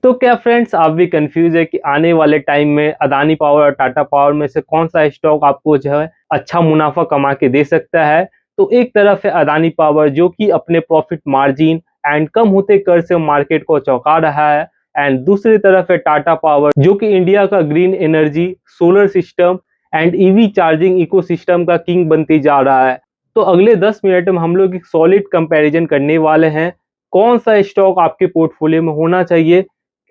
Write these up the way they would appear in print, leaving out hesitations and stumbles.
तो क्या फ्रेंड्स आप भी कंफ्यूज है कि आने वाले टाइम में अदानी पावर और टाटा पावर में से कौन सा स्टॉक आपको जो है अच्छा मुनाफा कमा के दे सकता है। तो एक तरफ है अदानी पावर जो कि अपने प्रॉफिट मार्जिन एंड कम होते कर से मार्केट को चौंका रहा है, एंड दूसरी तरफ है टाटा पावर जो कि इंडिया का green energy, solar system and EV charging ecosystem का किंग बनती जा रहा है। तो अगले 10 मिनट में हम लोग एक सॉलिड कंपैरिजन करने वाले हैं कौन सा स्टॉक आपके पोर्टफोलियो में होना चाहिए,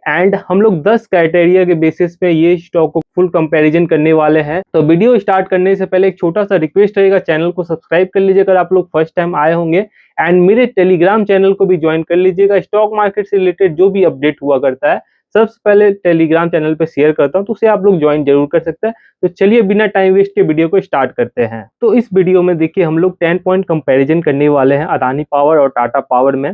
एंड हम लोग 10 क्राइटेरिया के बेसिस पे ये स्टॉक को फुल कंपैरिजन करने वाले हैं। तो वीडियो स्टार्ट करने से पहले एक छोटा सा रिक्वेस्ट रहेगा, चैनल को सब्सक्राइब कर लीजिए अगर आप लोग फर्स्ट टाइम आए होंगे, एंड मेरे टेलीग्राम चैनल को भी ज्वाइन कर लीजिएगा। स्टॉक मार्केट से रिलेटेड जो भी अपडेट हुआ करता है सबसे पहले टेलीग्राम चैनल पे शेयर करता हूं, तो उसे आप लोग ज्वाइन जरूर कर सकते हैं। तो चलिए बिना टाइम वेस्ट के वीडियो को स्टार्ट करते हैं। तो इस वीडियो में देखिए हम लोग 10 पॉइंट कंपैरिजन करने वाले हैं अदानी पावर और टाटा पावर में।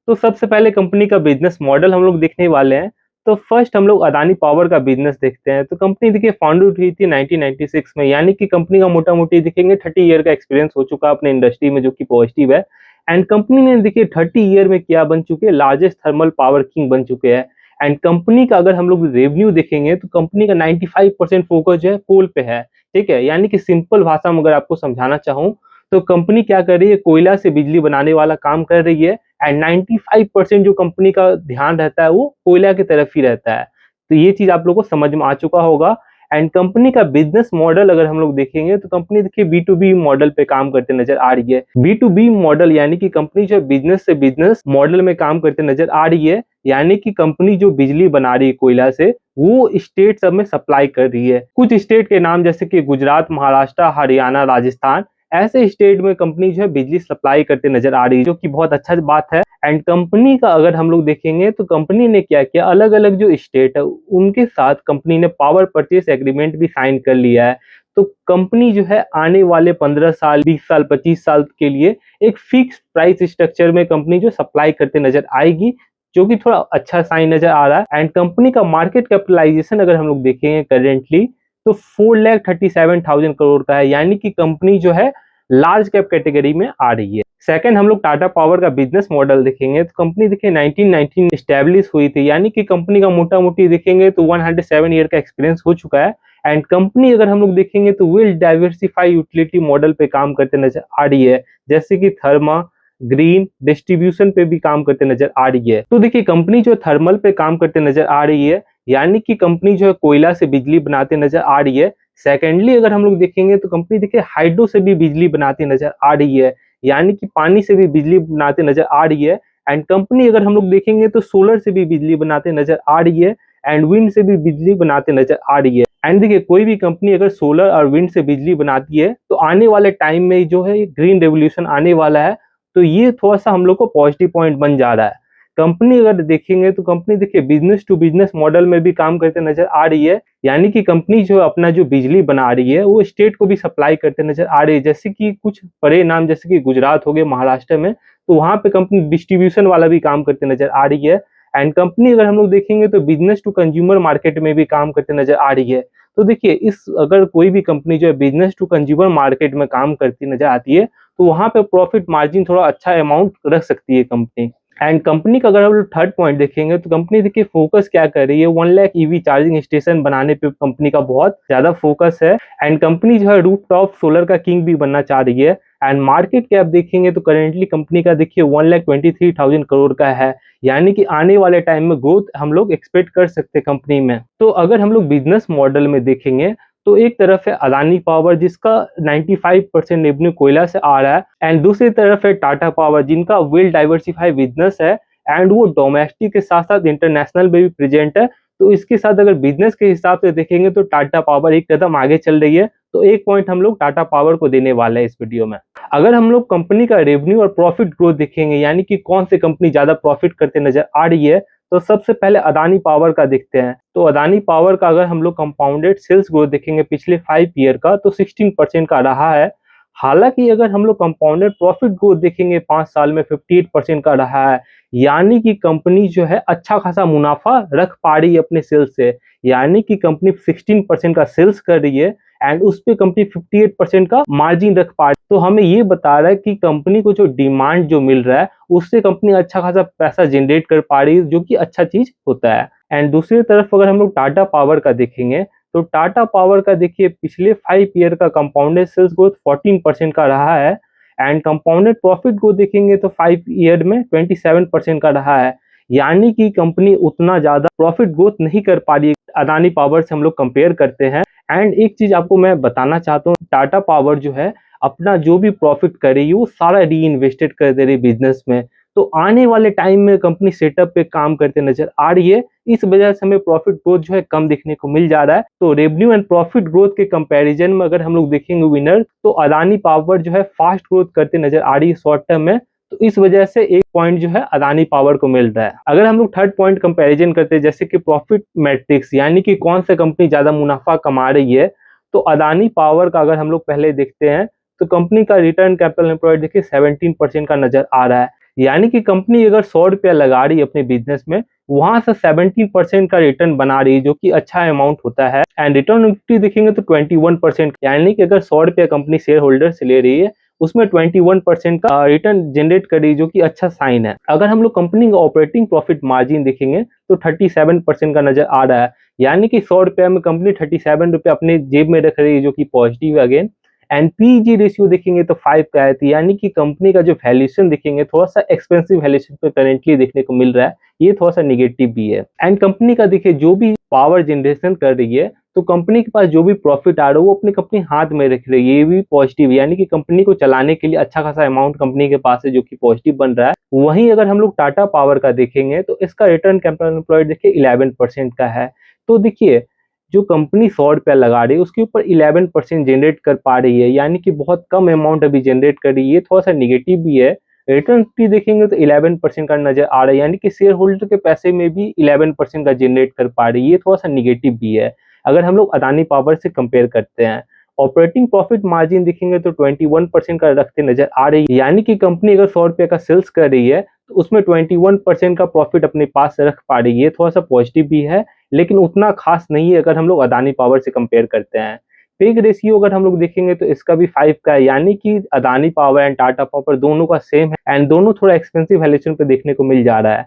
तो सबसे पहले कंपनी का बिजनेस मॉडल हम लोग देखने वाले हैं। तो फर्स्ट हम लोग अदानी पावर का बिजनेस देखते हैं। तो कंपनी देखिए फाउंडेड हुई थी 1996 में, यानी कि कंपनी का मोटा मोटी देखेंगे 30 ईयर का एक्सपीरियंस हो चुका है अपने इंडस्ट्री में, जो कि पॉजिटिव है। एंड कंपनी ने देखिए 30 ईयर में क्या बन चुके हैं, लार्जेस्ट थर्मल पावर किंग बन चुके हैं। एंड कंपनी का अगर हम लोग रेवेन्यू देखेंगे तो कंपनी का 95% फोकस जो है कोल पे है। ठीक है, यानी कि सिंपल भाषा में अगर आपको समझाना चाहूँ तो कंपनी क्या कर रही है, कोयला से बिजली बनाने वाला काम कर रही है, एंड 95% जो कंपनी का ध्यान रहता है वो कोयला की तरफ ही रहता है। तो ये चीज आप लोगों को समझ में आ चुका होगा। एंड कंपनी का बिजनेस मॉडल अगर हम लोग देखेंगे तो कंपनी देखिए B2B मॉडल पे काम करते नजर आ रही है। B2B मॉडल यानी कि कंपनी जो बिजनेस से बिजनेस मॉडल में काम करते नजर आ रही है, यानी कि कंपनी जो बिजली बना रही है कोयला से वो स्टेट सब में सप्लाई कर रही है। कुछ स्टेट के नाम जैसे कि गुजरात, महाराष्ट्र, हरियाणा, राजस्थान, ऐसे स्टेट में कंपनी जो है बिजली सप्लाई करते नजर आ रही है, जो कि बहुत अच्छा बात है। एंड कंपनी का अगर हम लोग देखेंगे तो कंपनी ने क्या किया, अलग अलग जो स्टेट है उनके साथ कंपनी ने पावर परचेस एग्रीमेंट भी साइन कर लिया है। तो कंपनी जो है आने वाले 15 साल, 20 साल, 25 साल के लिए एक फिक्स प्राइस स्ट्रक्चर में कंपनी जो सप्लाई करते नजर आएगी, जो कि थोड़ा अच्छा साइन नजर आ रहा है। एंड कंपनी का मार्केट कैपिटलाइजेशन अगर हम लोग देखेंगे करेंटली तो 4,37,000 करोड़ का है, यानी कि कंपनी जो है लार्ज कैप कैटेगरी में आ रही है। सेकंड हम लोग टाटा पावर का बिजनेस मॉडल देखेंगे तो कंपनी देखिए 1919 एस्टेब्लिश हुई थी, यानी कि कंपनी का मोटा मोटी देखेंगे तो 107 ईयर का एक्सपीरियंस हो चुका है। एंड कंपनी अगर हम लोग देखेंगे तो वेल डाइवर्सिफाई यूटिलिटी मॉडल पे काम करते नजर आ रही है, जैसे कि थर्मा, ग्रीन, डिस्ट्रीब्यूशन पे भी काम करते नजर आ रही है। तो देखिए कंपनी जो थर्मल पे काम करते नजर आ रही है, यानी कि कंपनी जो है कोयला से बिजली बनाते नजर आ रही है। सेकेंडली अगर हम लोग देखेंगे तो कंपनी देखिए हाइड्रो से भी बिजली बनाती नजर आ रही है, यानी कि पानी से भी बिजली बनाते नजर आ रही है। एंड कंपनी अगर हम लोग देखेंगे तो सोलर से भी बिजली बनाते नजर आ रही है, एंड विंड से भी बिजली बनाते नजर आ रही है। एंड देखिए कोई भी कंपनी अगर सोलर और विंड से बिजली बनाती है तो आने वाले टाइम में जो है ग्रीन रेवोल्यूशन आने वाला है। तो ये थोड़ा सा हम लोग को पॉजिटिव पॉइंट बन जा रहा है। कंपनी अगर देखेंगे तो कंपनी देखिए बिजनेस टू बिजनेस मॉडल में भी काम करते नजर आ रही है, यानी कि कंपनी जो अपना जो बिजली बना रही है वो स्टेट को भी सप्लाई करते नजर आ रही है, जैसे कि कुछ बड़े नाम जैसे कि गुजरात हो गए, महाराष्ट्र में, तो वहां पे कंपनी डिस्ट्रीब्यूशन वाला भी काम करते नजर आ रही है। एंड कंपनी अगर हम लोग देखेंगे तो बिजनेस टू कंज्यूमर मार्केट में भी काम करते नजर आ रही है। तो देखिए इस अगर कोई भी कंपनी जो है बिजनेस टू कंज्यूमर मार्केट में काम करती नजर आती है तो वहां पे प्रॉफिट मार्जिन थोड़ा अच्छा अमाउंट रख सकती है कंपनी। एंड कंपनी का अगर हम लोग थर्ड पॉइंट देखेंगे तो कंपनी देखिए फोकस क्या कर रही है, 1 लाख ईवी चार्जिंग स्टेशन बनाने पे कंपनी का बहुत ज्यादा फोकस है। एंड कंपनी जो है रूफटॉप सोलर का किंग भी बनना चाह रही है। एंड मार्केट कैप देखेंगे तो करेंटली कंपनी का देखिए 1,23,000 करोड़ का है, यानी कि आने वाले टाइम में ग्रोथ हम लोग एक्सपेक्ट कर सकते हैं कंपनी में। तो अगर हम लोग बिजनेस मॉडल में देखेंगे तो एक तरफ है अदानी पावर जिसका 95% रेवेन्यू कोयला से आ रहा है, एंड दूसरी तरफ है टाटा पावर जिनका वेल डाइवर्सिफाई बिजनेस है, एंड वो डोमेस्टिक के साथ साथ इंटरनेशनल में भी प्रेजेंट है। तो इसके साथ अगर बिजनेस के हिसाब से देखेंगे तो टाटा पावर एक कदम आगे चल रही है। तो एक पॉइंट हम लोग टाटा पावर को देने वाले हैं इस वीडियो में। अगर हम लोग कंपनी का रेवेन्यू और प्रॉफिट ग्रोथ देखेंगे, यानी कि कौन सी कंपनी ज्यादा प्रॉफिट करते नजर आ रही है, तो सबसे पहले अदानी पावर का देखते हैं। तो अदानी पावर का अगर हम लोग कंपाउंडेड सेल्स ग्रोथ देखेंगे पिछले 5 ईयर का तो 16% का रहा है। हालांकि अगर हम लोग कंपाउंडेड प्रॉफिट ग्रोथ देखेंगे 5 साल में 58% का रहा है, यानी कि कंपनी जो है अच्छा खासा मुनाफा रख पा रही है अपने सेल्स से। यानी कि कंपनी 16% का सेल्स कर रही है एंड उस पे कंपनी 58% का मार्जिन रख पा रही है। तो हमें ये बता रहा है कि कंपनी को जो डिमांड जो मिल रहा है उससे कंपनी अच्छा खासा पैसा जनरेट कर पा रही है, जो कि अच्छा चीज होता है। एंड दूसरी तरफ अगर हम लोग टाटा पावर का देखेंगे तो टाटा पावर का देखिए पिछले 5 ईयर का कंपाउंडेड सेल्स ग्रोथ 14% का रहा है एंड कंपाउंडेड प्रॉफिट ग्रोथ देखेंगे तो 5 ईयर में 27% का रहा है। यानी कि कंपनी उतना ज्यादा प्रॉफिट ग्रोथ नहीं कर पा रही है अदानी पावर से हम लोग कंपेयर करते हैं। एंड एक चीज आपको मैं बताना चाहता हूँ, टाटा पावर जो है अपना जो भी प्रॉफिट कर रही है वो सारा री इन्वेस्टेड कर दे रही है बिजनेस में। तो आने वाले टाइम में कंपनी सेटअप पे काम करते नजर आ रही है, इस वजह से हमें प्रॉफिट ग्रोथ जो है कम देखने को मिल जा रहा है। तो रेवेन्यू एंड प्रॉफिट ग्रोथ के कंपैरिजन में अगर हम लोग देखेंगे विनर, तो अदानी पावर जो है फास्ट ग्रोथ करते नजर आ रही है शॉर्ट टर्म में। तो इस वजह से एक पॉइंट जो है अदानी पावर को मिल रहा है। अगर हम लोग थर्ड पॉइंट कंपैरिजन करते हैं जैसे कि प्रॉफिट मैट्रिक्स, यानी कि कौन सा कंपनी ज्यादा मुनाफा कमा रही है, तो अदानी पावर का अगर हम लोग पहले देखते हैं तो कंपनी का रिटर्न कैपिटल एम्प्लॉयड देखिए 17% का नजर आ रहा है। यानी कि कंपनी अगर 100 रुपया लगा रही है अपने बिजनेस में, वहां से 17% का रिटर्न बना रही है, जो कि अच्छा अमाउंट होता है। एंड रिटर्न ऑन इक्विटी देखेंगे तो 21%, यानी कि अगर 100 रुपया कंपनी शेयर होल्डर से ले रही है उसमें 21% का रिटर्न जनरेट कर रही है, जो कि अच्छा साइन है। अगर हम लोग कंपनी का ऑपरेटिंग प्रॉफिट मार्जिन देखेंगे तो 37% का नजर आ रहा है। यानी कि 100 रुपया में कंपनी 37 रुपया अपने जेब में रख रही है, जो कि पॉजिटिव है अगेन। एंड पीजी रेशियो देखेंगे तो 5 का है, यानी कि कंपनी का जो वैल्यूएशन देखेंगे थोड़ा सा एक्सपेंसिव वैल्यूएशन पे करेंटली देखने को मिल रहा है, ये थोड़ा सा निगेटिव भी है। एंड कंपनी का देखिए जो भी पावर जनरेशन कर रही है, तो कंपनी के पास जो भी प्रॉफिट आ रहा है वो अपने कंपनी हाथ में रख रही है, ये भी पॉजिटिव है। यानी कि कंपनी को चलाने के लिए अच्छा खासा अमाउंट कंपनी के पास है, जो कि पॉजिटिव बन रहा है। वहीं अगर हम लोग टाटा पावर का देखेंगे तो इसका रिटर्न कैपिटल एम्प्लॉयड देखिए 11% का है। तो देखिए जो कंपनी 100 रुपया लगा रही है उसके ऊपर 11% जनरेट कर पा रही है, यानी कि बहुत कम अमाउंट अभी जनरेट कर रही है, ये थोड़ा सा निगेटिव भी है। रिटर्न भी देखेंगे तो 11% का नजर आ रहा है, यानी कि शेयर होल्डर के पैसे में भी 11% का जनरेट कर पा रही है, ये थोड़ा सा निगेटिव भी है अगर हम लोग अदानी पावर से कंपेयर करते हैं। ऑपरेटिंग प्रॉफिट मार्जिन देखेंगे तो 21% का रखते नजर आ रही है, यानी कि कंपनी अगर 100 रुपये का सेल्स कर रही है तो उसमें 21% का प्रॉफिट अपने पास रख पा रही है, ये थोड़ा सा पॉजिटिव भी है, लेकिन उतना खास नहीं है अगर हम लोग अदानी पावर से कंपेयर करते हैं। पेग रेशियो अगर हम लोग देखेंगे तो इसका भी 5 का है, यानी कि Adani power and Tata power दोनों का सेम है एंड दोनों थोड़ा एक्सपेंसिव वैल्यूएशन पे देखने को मिल जा रहा है।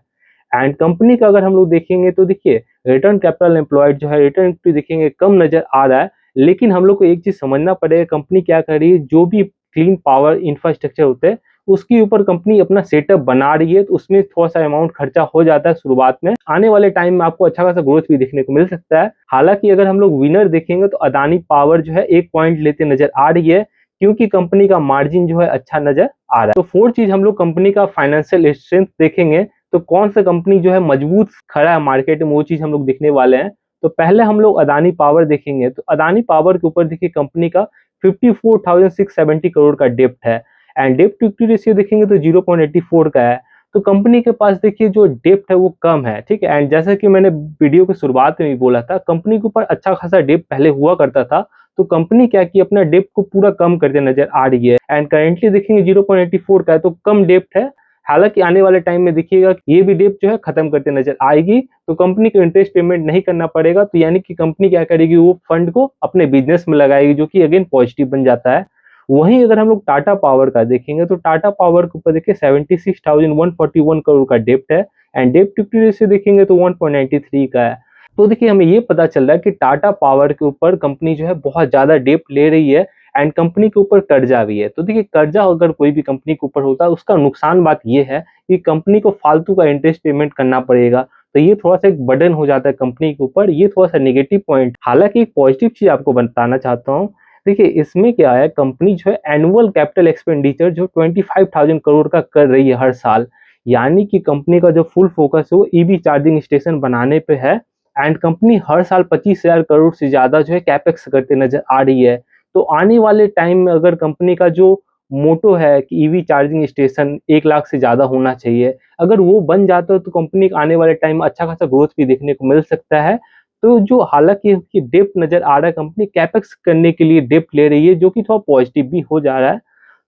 एंड कंपनी का अगर हम लोग देखेंगे तो देखिए रिटर्न कैपिटल एम्प्लॉयड जो है, रिटर्न इक्विटी देखेंगे कम नजर आ रहा है। लेकिन हम लोग को एक चीज समझना पड़ेगा, कंपनी क्या कर रही है, जो भी क्लीन पावर इंफ्रास्ट्रक्चर होते हैं उसके ऊपर कंपनी अपना सेटअप बना रही है, तो उसमें थोड़ा सा अमाउंट खर्चा हो जाता है शुरुआत में। आने वाले टाइम में आपको अच्छा खासा ग्रोथ भी देखने को मिल सकता है। हालांकि अगर हम लोग विनर देखेंगे तो अदानी पावर जो है 1 पॉइंट लेते नजर आ रही है, क्योंकि कंपनी का मार्जिन जो है अच्छा नजर आ रहा है। तो फोर्थ चीज हम लोग कंपनी का फाइनेंशियल स्ट्रेंथ देखेंगे, तो कौन सा कंपनी जो है मजबूत खड़ा है मार्केट में, वो चीज हम लोग देखने वाले हैं। तो पहले हम लोग अदानी पावर देखेंगे, तो अदानी पावर के ऊपर देखिए कंपनी का 54,670 करोड़ का डेप्ट है एंड डेप्ट टू इक्विटी रेशियो देखेंगे तो 0.84 का है। तो कंपनी के पास देखिए जो डेप्ट है वो कम है, ठीक है। एंड जैसा कि मैंने वीडियो के शुरुआत में भी बोला था, कंपनी के ऊपर अच्छा खासा डेप्ट पहले हुआ करता था, तो कंपनी क्या की अपना डेप्ट को पूरा कम करते नजर आ रही है एंड करेंटली देखेंगे 0.84 का है, तो कम डेप्ट है। हालांकि आने वाले टाइम में देखिएगा ये भी डेप्ट जो है खत्म करते नजर आएगी, तो कंपनी को इंटरेस्ट पेमेंट नहीं करना पड़ेगा। तो यानी कि कंपनी क्या करेगी, वो फंड को अपने बिजनेस में लगाएगी, जो कि अगेन पॉजिटिव बन जाता है। वहीं अगर हम लोग टाटा पावर का देखेंगे तो टाटा पावर के ऊपर देखिए 76,141 करोड़ का डेप्ट है एंड डेप्ट टू इक्विटी रेशियो देखेंगे तो 1.93 का है। तो देखिए हमें ये पता चल रहा है कि टाटा पावर के ऊपर कंपनी जो है बहुत ज्यादा डेप्ट ले रही है एंड कंपनी के ऊपर कर्जा भी है। तो देखिए कर्जा अगर कोई भी कंपनी के ऊपर होता है, उसका नुकसान बात ये है कि कंपनी को फालतू का इंटरेस्ट पेमेंट करना पड़ेगा, तो ये थोड़ा सा एक बर्डन हो जाता है कंपनी के ऊपर, ये थोड़ा सा नेगेटिव पॉइंट। हालांकि एक पॉजिटिव चीज आपको बताना चाहता हूँ, देखिए इसमें क्या है, कंपनी जो है एनुअल कैपिटल एक्सपेंडिचर जो 25,000 करोड़ का कर रही है हर साल, यानी कि कंपनी का जो फुल फोकस है वो ईवी चार्जिंग स्टेशन बनाने पे है एंड कंपनी हर साल 25,000 करोड़ से ज्यादा जो है कैपेक्स करते नजर आ रही है। तो आने वाले टाइम में अगर कंपनी का जो मोटो है कि ईवी चार्जिंग स्टेशन 1 लाख से ज्यादा होना चाहिए, अगर वो बन जाता है तो कंपनी आने वाले टाइम में अच्छा खासा ग्रोथ भी देखने को मिल सकता है। तो जो हालांकि उसकी डेप्ट नजर आ रहा है, कंपनी कैपेक्स करने के लिए डेप्ट ले रही है, जो कि थोड़ा पॉजिटिव भी हो जा रहा है।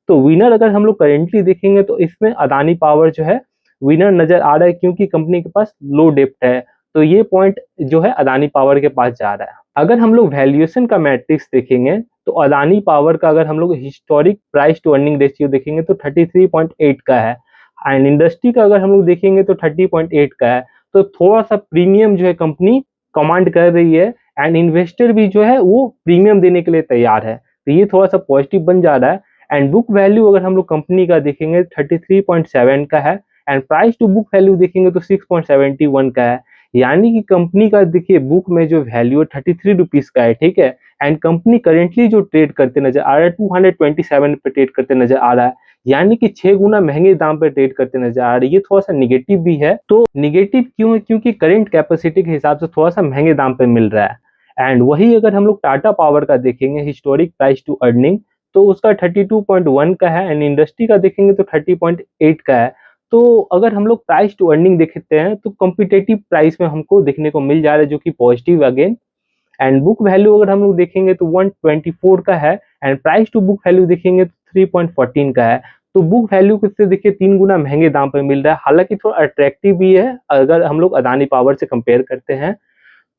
तो विनर अगर हम लोग करेंटली देखेंगे तो इसमें अदानी पावर जो है विनर नजर आ रहा है, क्योंकि कंपनी के पास लो डेप्ट है। तो ये पॉइंट जो है अदानी पावर के पास जा रहा है। अगर हम लोग वैल्यूएशन का मैट्रिक्स देखेंगे तो अदानी पावर का अगर हम लोग historic price to earning ratio देखेंगे तो 33.8 का है, एंड इंडस्ट्री का अगर हम लोग देखेंगे तो 30.8 का है। तो थोड़ा सा प्रीमियम जो है कंपनी कमांड कर रही है, एंड इन्वेस्टर भी जो है वो प्रीमियम देने के लिए तैयार है। तो ये थोड़ा सा पॉजिटिव बन जा रहा है। एंड बुक वैल्यू अगर हम लोग कंपनी का देखेंगे 33.7 का है, and price to book value देखेंगे तो 6.71 का है। यानी कि कंपनी का देखिए बुक में जो वैल्यू है 33 रुपीज का है, ठीक है। एंड कंपनी करेंटली जो ट्रेड करते नजर आ रहा है 227 पे ट्रेड करते नजर आ रहा है, यानी कि 6 गुना महंगे दाम पे ट्रेड करते नजर आ रहे हैं। ये थोड़ा सा निगेटिव भी है। तो निगेटिव क्यों है? क्योंकि करंट कैपेसिटी के हिसाब से थोड़ा सा महंगे दाम पे मिल रहा है। एंड वही अगर हम लोग टाटा पावर का देखेंगे हिस्टोरिक प्राइस टू अर्निंग, तो उसका 32.1 का है, एंड इंडस्ट्री का देखेंगे तो 30.8 का है। तो अगर हम लोग प्राइस टू अर्निंग देखते हैं तो कॉम्पिटेटिव प्राइस में हमको देखने को मिल जा रहा है, जो कि positive again. And book value अगर हम लोग देखेंगे तो 124 का है, and price to book value देखेंगे तो 3.14 का है। तो बुक वैल्यू से देखिए 3 गुना महंगे दाम पर मिल रहा है, हालांकि थोड़ा अट्रैक्टिव भी है अगर हम लोग अदानी पावर से कंपेयर करते हैं।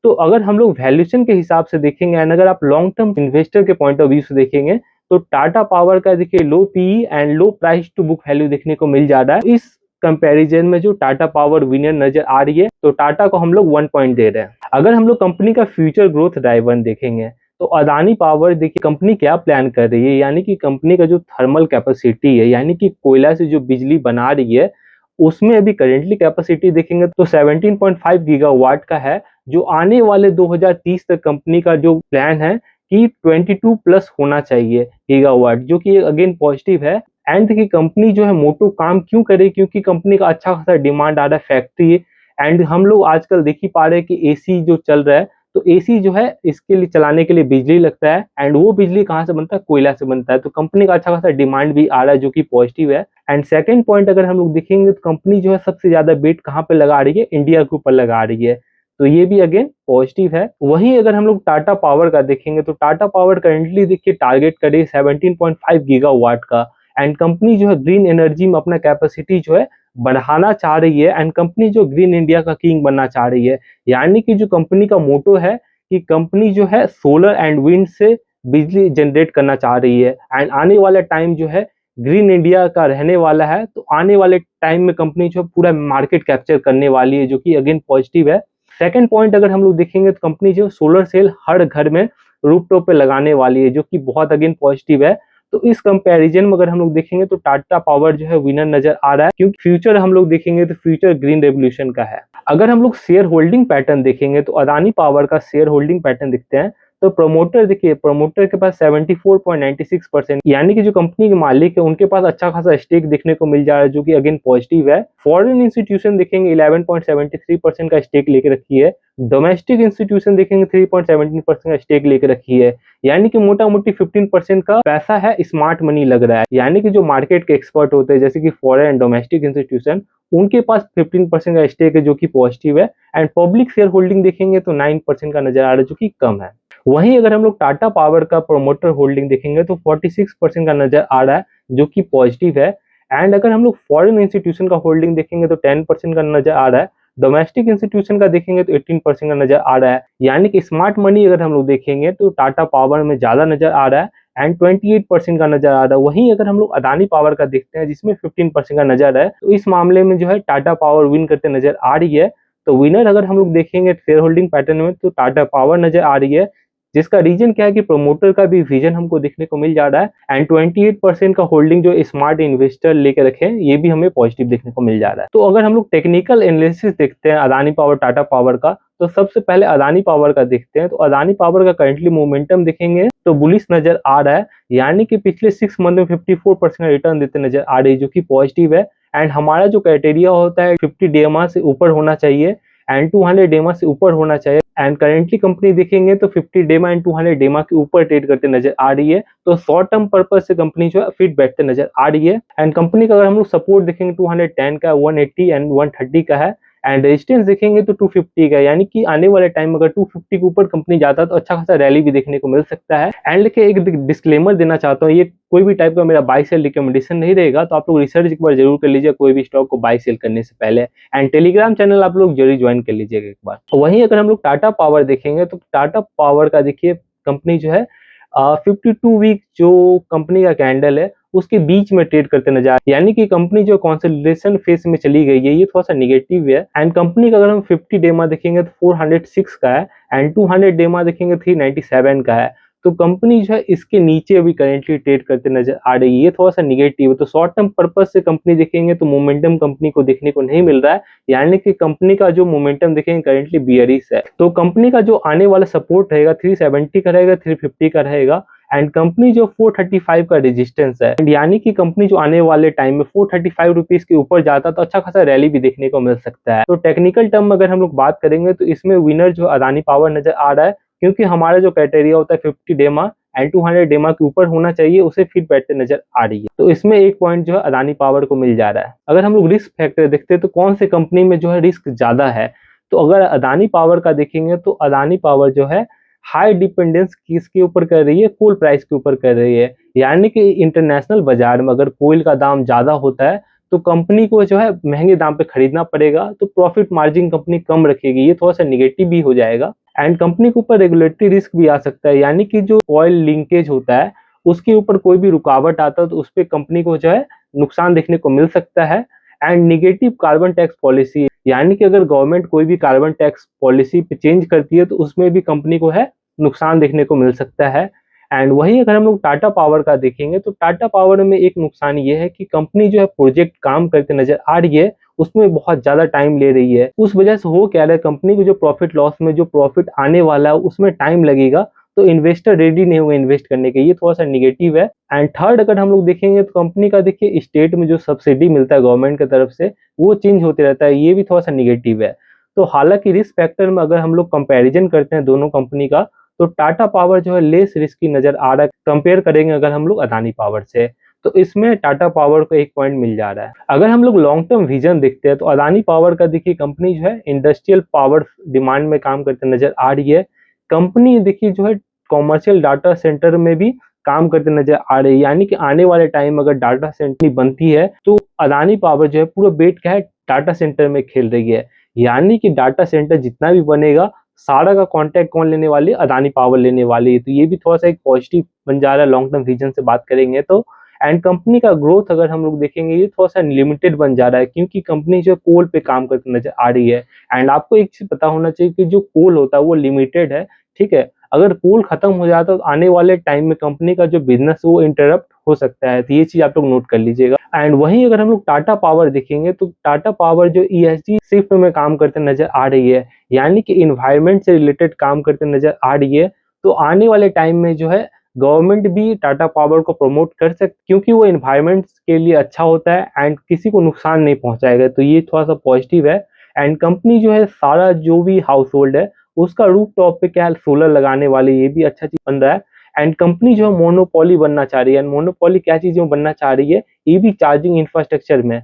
तो अगर हम लोग वैल्यूएशन के हिसाब से देखेंगे, एंड अगर आप लॉन्ग टर्म इन्वेस्टर के पॉइंट ऑफ व्यू से देखेंगे, तो टाटा पावर का देखिए low PE and low price to book value देखने को मिल जा रहा है। इस कंपैरिजन में जो टाटा पावर विनर नजर आ रही है, तो टाटा को हम लोग 1 पॉइंट दे रहे हैं। अगर हम लोग कंपनी का फ्यूचर ग्रोथ ड्राइवर देखेंगे, तो अदानी पावर देखिए कंपनी क्या प्लान कर रही है, यानी कि कंपनी का जो थर्मल कैपेसिटी है, यानी कि कोयला से जो बिजली बना रही है, उसमें अभी करेंटली कैपेसिटी देखेंगे तो 17.5 गीगावाट का है। जो आने वाले 2030 तक कंपनी का जो प्लान है कि 22 प्लस होना चाहिए गीगावाट, जो कि अगेन पॉजिटिव है। एंड देखिए कंपनी जो है मोटो काम क्यों करे, क्योंकि कंपनी का अच्छा खासा डिमांड आ रहा है फैक्ट्री। एंड हम लोग आजकल देख ही पा रहे हैं कि एसी जो चल रहा है, तो एसी जो है इसके लिए चलाने के लिए बिजली लगता है, एंड वो बिजली कहाँ से बनता है? कोयला से बनता है। तो कंपनी का अच्छा खासा डिमांड भी आ रहा है, जो कि पॉजिटिव है। एंड सेकंड पॉइंट अगर हम लोग देखेंगे तो कंपनी जो है सबसे ज्यादा बेट कहाँ पे लगा रही है? इंडिया के ऊपर लगा रही है। तो ये भी अगेन पॉजिटिव है। वहीं अगर हम लोग टाटा पावर का देखेंगे, तो टाटा पावर करेंटली देखिए टारगेट करे 17.5 गीगावाट का, एंड कंपनी जो है ग्रीन एनर्जी में अपना कैपेसिटी जो है बढ़ाना चाह रही है, एंड कंपनी जो ग्रीन इंडिया का किंग बनना चाह रही है। यानी कि जो कंपनी का मोटो है कि कंपनी जो है सोलर एंड विंड से बिजली जनरेट करना चाह रही है, एंड आने वाला टाइम जो है ग्रीन इंडिया का रहने वाला है। तो आने वाले टाइम में कंपनी जो पूरा मार्केट कैप्चर करने वाली है, जो कि अगेन पॉजिटिव है। सेकंड पॉइंट अगर हम लोग देखेंगे तो कंपनी जो सोलर सेल हर घर में रूफटॉप पे लगाने वाली है, जो कि बहुत अगेन पॉजिटिव है। तो इस कंपैरिजन में अगर हम लोग देखेंगे तो टाटा पावर जो है विनर नजर आ रहा है, क्योंकि फ्यूचर हम लोग देखेंगे तो फ्यूचर ग्रीन रेवोल्यूशन का है। अगर हम लोग शेयर होल्डिंग पैटर्न देखेंगे तो अदानी पावर का शेयर होल्डिंग पैटर्न दिखते हैं। तो प्रमोटर देखिए, प्रमोटर के पास 74.96%, यानी कि जो कंपनी के मालिक है उनके पास अच्छा खासा स्टेक देखने को मिल जा रहा है, जो कि अगेन पॉजिटिव है। फॉरेन इंस्टीट्यूशन देखेंगे 11.73% का स्टेक लेके रखी है। डोमेस्टिक इंस्टीट्यूशन देखेंगे 3.17% का स्टेक लेके रखी है। यानी कि मोटा मोटी 15% का पैसा है स्मार्ट मनी लग रहा है। यानी कि जो मार्केट के एक्सपर्ट होते हैं जैसे कि फॉरेन एंड डोमेस्टिक इंस्टीट्यूशन, उनके पास 15% का स्टेक है, जो कि पॉजिटिव है। एंड पब्लिक शेयर होल्डिंग देखेंगे तो 9% का नजर आ रहा है, जो कि कम है। वहीं अगर हम लोग टाटा पावर का प्रोमोटर होल्डिंग देखेंगे तो 46% का नजर आ रहा है, जो कि पॉजिटिव है। एंड अगर हम लोग फॉरेन इंस्टीट्यूशन का होल्डिंग देखेंगे तो 10% का नजर आ रहा है। डोमेस्टिक इंस्टीट्यूशन का देखेंगे तो 18% का नजर आ रहा है। यानी कि स्मार्ट मनी अगर हम लोग देखेंगे तो टाटा पावर में ज्यादा नजर आ रहा है, एंड 28% का नजर आ रहा है। वहीं अगर हम लोग अदानी पावर का देखते हैं जिसमें 15% का नजर है, तो इस मामले में जो है टाटा पावर विन करते नजर आ रही है। तो विनर अगर हम लोग देखेंगे शेयर होल्डिंग पैटर्न में तो टाटा पावर नजर आ रही है, जिसका रीजन क्या है कि प्रमोटर का भी विजन हमको देखने को मिल जा रहा है, एंड 28% का होल्डिंग जो स्मार्ट इन्वेस्टर लेके रखे हैं, ये भी हमें पॉजिटिव देखने को मिल जा रहा है। तो अगर हम लोग टेक्निकल एनालिसिस देखते हैं अदानी पावर टाटा पावर का, तो सबसे पहले अदानी पावर का देखते हैं। तो अदानी पावर का करंटली मोमेंटम देखेंगे तो बुलिश नजर आ रहा है, यानी कि पिछले 6 मंथ में 54% का रिटर्न देते नजर आ रही है, जो कि पॉजिटिव है। एंड हमारा जो क्राइटेरिया होता है 50 डेमा से ऊपर होना चाहिए, एंड 200 डेमा से ऊपर होना चाहिए। एंड करेंटली कंपनी देखेंगे तो 50 डेमा एंड 200 डेमा के ऊपर ट्रेड करते नजर आ रही है। तो शॉर्ट टर्म पर्पज से कंपनी जो है फिट बैठते नजर आ रही है। एंड कंपनी का अगर हम लोग सपोर्ट देखेंगे 210 का, 180 एंड 130 का है। एंड रेजिस्टेंस देखेंगे तो 250 का, यानी कि आने वाले टाइम में अगर 250 के ऊपर कंपनी जाता है तो अच्छा खासा रैली भी देखने को मिल सकता है। एंड देखिए एक डिस्क्लेमर देना चाहता हूँ, ये कोई भी टाइप का मेरा बाय सेल रिकमेंडेशन नहीं रहेगा, तो आप लोग रिसर्च एक बार जरूर कर लीजिए कोई भी स्टॉक को बाय सेल करने से पहले। एंड टेलीग्राम चैनल आप लोग जरूर ज्वाइन कर लीजिएगा एक बार। वहीं अगर हम लोग टाटा पावर देखेंगे तो टाटा पावर का देखिए कंपनी जो है 52 वीक जो कंपनी का कैंडल है उसके बीच में ट्रेड करते नजर आ, यानी कि कंपनी जो कंसोलिडेशन फेज में चली गई है, ये थोड़ा सा निगेटिव है। एंड कंपनी का अगर हम 50 डेमा देखेंगे तो 406 का है एंड 200 डेमा देखेंगे 397 का है। तो कंपनी जो है इसके नीचे अभी करेंटली ट्रेड करते नजर आ रही है, ये थोड़ा सा निगेटिव है। तो शॉर्ट टर्म पर्पज से कंपनी देखेंगे तो मोमेंटम कंपनी को देखने को नहीं मिल रहा है, यानी कि कंपनी का जो मोमेंटम देखेंगे करेंटली बियरिश है। तो कंपनी का जो आने वाला सपोर्ट रहेगा 370 का रहेगा, 350 का रहेगा। एंड कंपनी जो 435 का रेजिस्टेंस है, यानी कि कंपनी जो आने वाले टाइम में 435 रुपीज के ऊपर जाता तो अच्छा खासा रैली भी देखने को मिल सकता है। तो टेक्निकल टर्म में अगर हम लोग बात करेंगे तो इसमें विनर जो अदानी पावर नजर आ रहा है, क्योंकि हमारा जो क्राइटेरिया होता है 50 डेमा एंड 200 डेमा के ऊपर होना चाहिए, उसे फिट बैठते नजर आ रही है। तो इसमें एक पॉइंट जो है अदानी पावर को मिल जा रहा है। अगर हम लोग रिस्क फैक्टर देखते हैं तो कौन से कंपनी में जो है रिस्क ज्यादा है, तो अगर अदानी पावर का देखेंगे तो अदानी पावर जो है हाई डिपेंडेंस किसके ऊपर कर रही है, कोल प्राइस के ऊपर कर रही है। यानी कि इंटरनेशनल बाजार में अगर कोयल का दाम ज्यादा होता है तो कंपनी को जो है महंगे दाम पे खरीदना पड़ेगा, तो प्रॉफिट मार्जिन कंपनी कम रखेगी, ये थोड़ा सा निगेटिव भी हो जाएगा। एंड कंपनी के ऊपर रेगुलेटरी रिस्क भी आ सकता है, यानी कि जो ऑयल लिंकेज होता है उसके ऊपर कोई भी रुकावट आता है तो उस पर कंपनी को जो है नुकसान देखने को मिल सकता है। And negative carbon tax policy, यानी कि अगर गवर्नमेंट कोई भी कार्बन टैक्स पॉलिसी पे चेंज करती है तो उसमें भी कंपनी को है नुकसान देखने को मिल सकता है। एंड वहीं अगर हम लोग टाटा पावर का देखेंगे तो टाटा पावर में एक नुकसान ये है कि कंपनी जो है प्रोजेक्ट काम करते नजर आ रही है उसमें बहुत ज्यादा टाइम ले रही है। उस वजह से हो क्या रहा है, कंपनी को जो प्रॉफिट लॉस में जो प्रॉफिट आने वाला है उसमें टाइम लगेगा, तो इन्वेस्टर रेडी नहीं होगा इन्वेस्ट करने के, ये थोड़ा सा निगेटिव है। एंड थर्ड अगर हम लोग देखेंगे तो कंपनी का देखिए स्टेट में जो सब्सिडी मिलता है गवर्नमेंट की तरफ से वो चेंज होते रहता है, ये भी थोड़ा सा निगेटिव है। तो हालांकि रिस्क फैक्टर में अगर हम लोग कंपैरिजन करते हैं दोनों कंपनी का तो टाटा पावर जो है लेस रिस्की नजर आ रहा है कंपेयर करेंगे अगर हम लोग अदानी पावर से, तो इसमें टाटा पावर को एक पॉइंट मिल जा रहा है। अगर हम लोग लॉन्ग टर्म विजन देखते हैं तो अदानी पावर का देखिए कंपनी जो है इंडस्ट्रियल पावर डिमांड में काम करते नजर आ रही है। कंपनी देखिए जो है कॉमर्शियल डाटा सेंटर में भी काम करते नजर आ रही है, यानी कि आने वाले टाइम अगर डाटा सेंटर बनती है तो अदानी पावर जो है पूरा बेट क्या है डाटा सेंटर में खेल रही है। यानी कि डाटा सेंटर जितना भी बनेगा सारा का कॉन्ट्रैक्ट कौन लेने वाली है, अदानी पावर लेने वाली है। तो ये भी थोड़ा सा एक पॉजिटिव बन जा रहा है लॉन्ग टर्म विजन से बात करेंगे तो। एंड कंपनी का ग्रोथ अगर हम लोग देखेंगे ये थोड़ा सा लिमिटेड बन जा रहा है, क्योंकि कंपनी जो कोल पे काम करते नजर आ रही है। एंड आपको एक चीज पता होना चाहिए कि जो कोल होता है वो लिमिटेड है, ठीक है। अगर कोल खत्म हो जाता है तो आने वाले टाइम में कंपनी का जो बिजनेस वो इंटरप्ट हो सकता है, तो ये चीज आप लोग नोट कर लीजिएगा। एंड वहीं अगर हम लोग टाटा पावर देखेंगे तो टाटा पावर जो ESG शिफ्ट में काम करते नजर आ रही है, यानी कि इन्वायरमेंट से रिलेटेड काम करते नजर आ रही है। तो आने वाले टाइम में जो है गवर्नमेंट भी टाटा पावर को प्रमोट कर सकती, क्योंकि वो इन्वायरमेंट के लिए अच्छा होता है एंड किसी को नुकसान नहीं पहुंचाएगा, तो ये थोड़ा सा पॉजिटिव है। एंड कंपनी जो है सारा जो भी हाउस होल्ड है उसका रूफ टॉप पे क्या सोलर लगाने वाले, ये भी अच्छा चीज बन रहा है। एंड कंपनी जो है मोनोपोली बनना चाह रही है। एंड मोनोपोली क्या चीज में बनना चाह रही है, EV चार्जिंग इंफ्रास्ट्रक्चर में।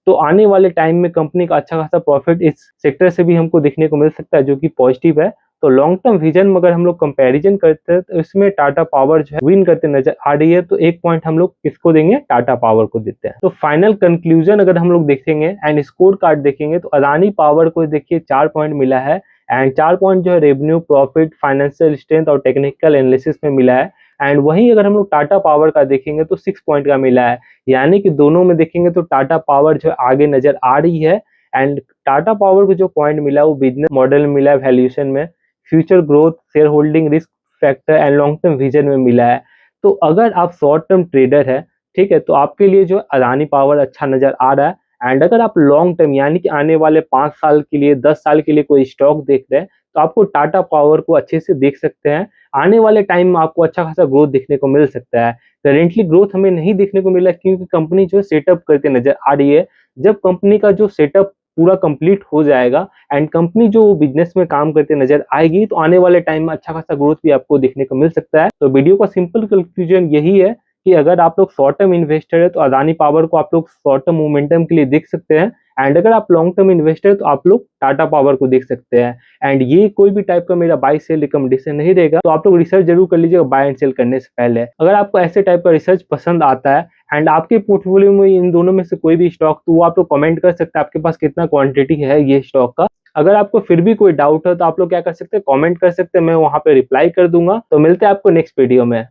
तो आने वाले टाइम में कंपनी का अच्छा खासा प्रॉफिट इस सेक्टर से भी हमको देखने को मिल सकता है, जो कि पॉजिटिव है। तो लॉन्ग टर्म विजन में अगर हम लोग कंपैरिजन करते हैं तो इसमें टाटा पावर जो है विन करते नजर आ रही है, तो एक पॉइंट हम लोग किसको देंगे, टाटा पावर को देते हैं। तो फाइनल कंक्लूजन अगर हम लोग देखेंगे एंड स्कोर कार्ड देखेंगे तो अदानी पावर को देखिए 4 पॉइंट मिला है। एंड 4 पॉइंट जो है रेवेन्यू, प्रॉफिट, फाइनेंशियल स्ट्रेंथ और टेक्निकल एनालिसिस में मिला है। एंड वहीं अगर हम लोग टाटा पावर का देखेंगे तो 6 पॉइंट का मिला है, यानी कि दोनों में देखेंगे तो टाटा पावर जो है आगे नजर आ रही है। एंड टाटा पावर को जो पॉइंट मिला वो बिजनेस मॉडल में मिला है, वैल्यूएशन में, future growth, share holding, risk factor and long term vision में मिला है। तो अगर आप शॉर्ट टर्म ट्रेडर है, ठीक है, तो आपके लिए जो अदानी पावर अच्छा नजर आ रहा है। एंड अगर आप लॉन्ग टर्म यानी कि आने वाले 5 साल के लिए, 10 साल के लिए कोई स्टॉक देख रहे हैं तो आपको टाटा पावर को अच्छे से देख सकते हैं। आने वाले टाइम में आपको अच्छा खासा ग्रोथ देखने को मिल सकता है। करेंटली ग्रोथ हमें नहीं देखने को मिला क्योंकि कंपनी जो सेटअप करके नजर आ रही है। जब कंपनी का जो सेटअप पूरा कंप्लीट हो जाएगा एंड कंपनी जो बिजनेस में काम करते नजर आएगी तो आने वाले टाइम में अच्छा खासा ग्रोथ भी आपको देखने को मिल सकता है। तो वीडियो का सिंपल कंक्लूजन यही है कि अगर आप लोग शॉर्ट टर्म इन्वेस्टर है तो अदानी पावर को आप लोग शॉर्ट टर्म मोमेंटम के लिए देख सकते हैं। एंड अगर आप लॉन्ग टर्म इन्वेस्टर हैं तो आप लोग टाटा पावर को देख सकते हैं। एंड ये कोई भी टाइप का मेरा बाय सेल रिकमेंडेशन नहीं रहेगा, तो आप लोग रिसर्च जरूर कर लीजिएगा बाय एंड सेल करने से पहले। अगर आपको ऐसे टाइप का रिसर्च पसंद आता है एंड आपके पोर्टफोलियो में इन दोनों में से कोई भी स्टॉक, तो वो आप लोग कमेंट कर सकते हैं आपके पास कितना क्वांटिटी है ये स्टॉक का। अगर आपको फिर भी कोई डाउट है तो आप लोग क्या कर सकते हैं, कमेंट कर सकते हैं, मैं वहां पे रिप्लाई कर दूंगा। तो मिलते हैं आपको नेक्स्ट वीडियो में।